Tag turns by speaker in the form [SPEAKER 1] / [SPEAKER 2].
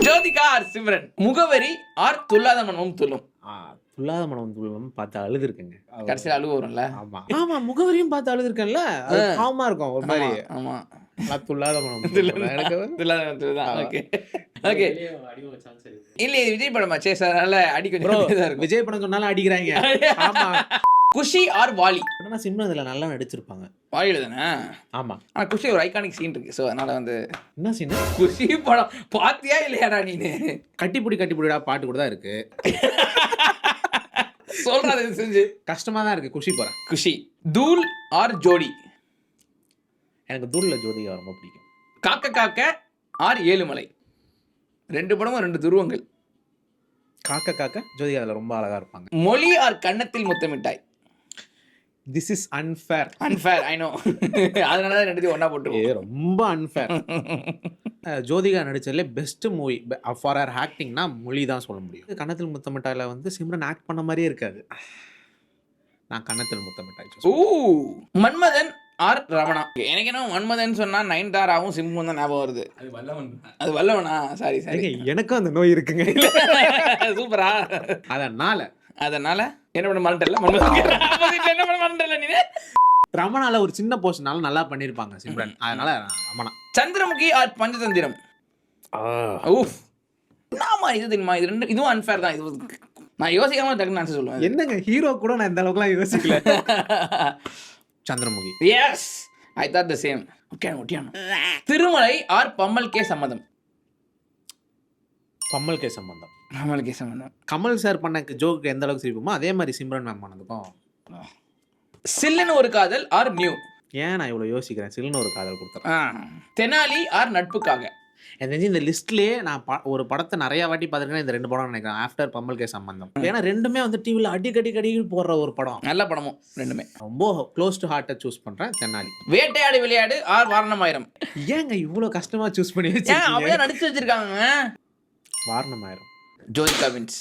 [SPEAKER 1] Jyothika R Simran, முகவரி R Thullatha மனமும் துள்ளும்.
[SPEAKER 2] துல்லாத மனம் துள்ளும் பார்த்து அழுதுருக்குங்க.
[SPEAKER 1] கடைசியில் அழுவ வரும்ல.
[SPEAKER 2] ஆமா ஆமா, முகவரியும் பார்த்து அழுதுருக்கேன்ல, அது காமா இருக்கும் ஒரு மாதிரி.
[SPEAKER 1] ஆமா,
[SPEAKER 2] துல்லாத மனம் எனக்கு
[SPEAKER 1] துல்லாத மனம் தான். Okay okay. இல்ல இது விஜய் படமாச்சே சார், அதனால அடி கொஞ்சம் தான் இருக்கும்.
[SPEAKER 2] விஜய் படம் சொன்னாலும் அடிக்கிறாங்க. ஆமா.
[SPEAKER 1] குஷி ஆர் வாலி.
[SPEAKER 2] ஆனா சிம்ரன் இதுல நல்லா நடிச்சிருப்பாங்க.
[SPEAKER 1] வாலியில தானே?
[SPEAKER 2] ஆமா.
[SPEAKER 1] ஆனா குஷி ஒரு ஐகானிக் சீன் இருக்கு. ஸோ அதனால வந்து
[SPEAKER 2] என்ன சீன்?
[SPEAKER 1] குஷி படம் பாத்தியா இல்லையாடா நீனு?
[SPEAKER 2] கட்டிப்புடிடா பாட்டு கூட தான் இருக்கு.
[SPEAKER 1] சொல்றது செஞ்சு
[SPEAKER 2] கஷ்டமா தான் இருக்கு. குஷி போறேன்.
[SPEAKER 1] குஷி. தூள் ஆர் ஜோடி.
[SPEAKER 2] எனக்கு தூள்ல ஜோதிகா ரொம்ப பிடிக்கும்.
[SPEAKER 1] காக்க காக்க ஆர் ஏழுமலை. ரெண்டு படமும் ரெண்டு துருவங்கள்.
[SPEAKER 2] காக்க காக்க ஜோதிகா அதுல ரொம்ப அழகா இருப்பாங்க.
[SPEAKER 1] Mozhi or Kannathil Muthamittal.
[SPEAKER 2] This is unfair.
[SPEAKER 1] Unfair, I know. அதனால தான் ரெண்டுத்தையும் ஒண்ணா போட்டுருவோம்.
[SPEAKER 2] ரொம்ப அன்ஃபேர். ஜோதிகா நடிச்சதுல பெஸ்ட் மூவி ஃபார் ஹர் ஆக்டிங்னா மொழி தான் சொல்ல முடியும். கன்னத்தில் முத்தமிட்டாயில வந்து சிம்ரன் ஆக்ட் பண்ண மாதிரியே இருக்காது. நான் கன்னத்தில் முத்தமிட்டாய்.
[SPEAKER 1] ஓ, மன்மதன் ஆர் ரமணா. எனக்கு என்ன மன்மதன் சொன்னா நயன்தாராவும் சிம்புவும் தான் ஞாபகம் வருது. அது வல்லவனா? சாரி சாரி,
[SPEAKER 2] எனக்கும் அந்த நோய் இருக்குங்க.
[SPEAKER 1] சூப்பரா. அதனால என்ன பண்ண மாட்டல மன்மதன் என்ன பண்ண மாட்டல நீ.
[SPEAKER 2] ரமணால ஒரு சின்ன போர்ஷனால நல்லா பண்ணிருப்பாங்க சிம்ரன், அதனால ரமணா.
[SPEAKER 1] சந்திரமுகி ஆர் பஞ்சதந்திரம். ஊஃப், நாமா இது தெரியுமா, இது ரெண்டு இதுவும் அன்ஃபேர் தான். இது நான் யோசிக்காம டக்குன்னு ஆன்சர் சொல்லுவேன்.
[SPEAKER 2] என்னங்க ஹீரோ கூட நான் இந்த அளவுக்குலாம் யோசிக்கல. Chandramukhi.
[SPEAKER 1] Yes, I thought the same. ஒட்டியானோ. திருமலை ஆர் பம்மல் கே சம்மதம்.
[SPEAKER 2] பம்மல் கே சம்பந்தம்.
[SPEAKER 1] பம்மல் கே சம்மதம்.
[SPEAKER 2] கமல் சார் பண்ண ஜோக்கு எந்த அளவுக்கு சிரிப்புமோ அதே மாதிரி சிம்ரன் மேம் பண்ணதுக்கும்.
[SPEAKER 1] சில்லுன்னு ஒரு காதல் ஆர் நியூ.
[SPEAKER 2] ஏன் நான் இவ்வளோ யோசிக்கிறேன்? சில்லுன்னு ஒரு காதல் கொடுத்துறேன்.
[SPEAKER 1] தெனாலி ஆர் நட்புக்காக.
[SPEAKER 2] எனக்கு இந்த லிஸ்ட்லேயே நான் ஒரு படத்தை நிறையா வாட்டி பார்த்துருக்கேன். இந்த ரெண்டு படம் நினைக்கிறேன், ஆஃப்டர் பம்மல் கே சம்பந்தம். ஏன்னா ரெண்டுமே வந்து டிவியில் அடிக்கடி போடுற ஒரு படம்.
[SPEAKER 1] நல்ல படமும் ரெண்டுமே.
[SPEAKER 2] ரொம்ப க்ளோஸ் டு ஹார்ட்டை சூஸ் பண்ணுறேன். தெனாலி.
[SPEAKER 1] வேட்டையாடு விளையாடு ஆர் வாரணமாயிரம்.
[SPEAKER 2] ஏங்க இவ்வளோ கஷ்டமாக சூஸ் பண்ணி
[SPEAKER 1] அப்படியே நடிச்சு வச்சிருக்காங்க.
[SPEAKER 2] வாரணமாயிரம்.
[SPEAKER 1] ஜோதிகா வின்ஸ்.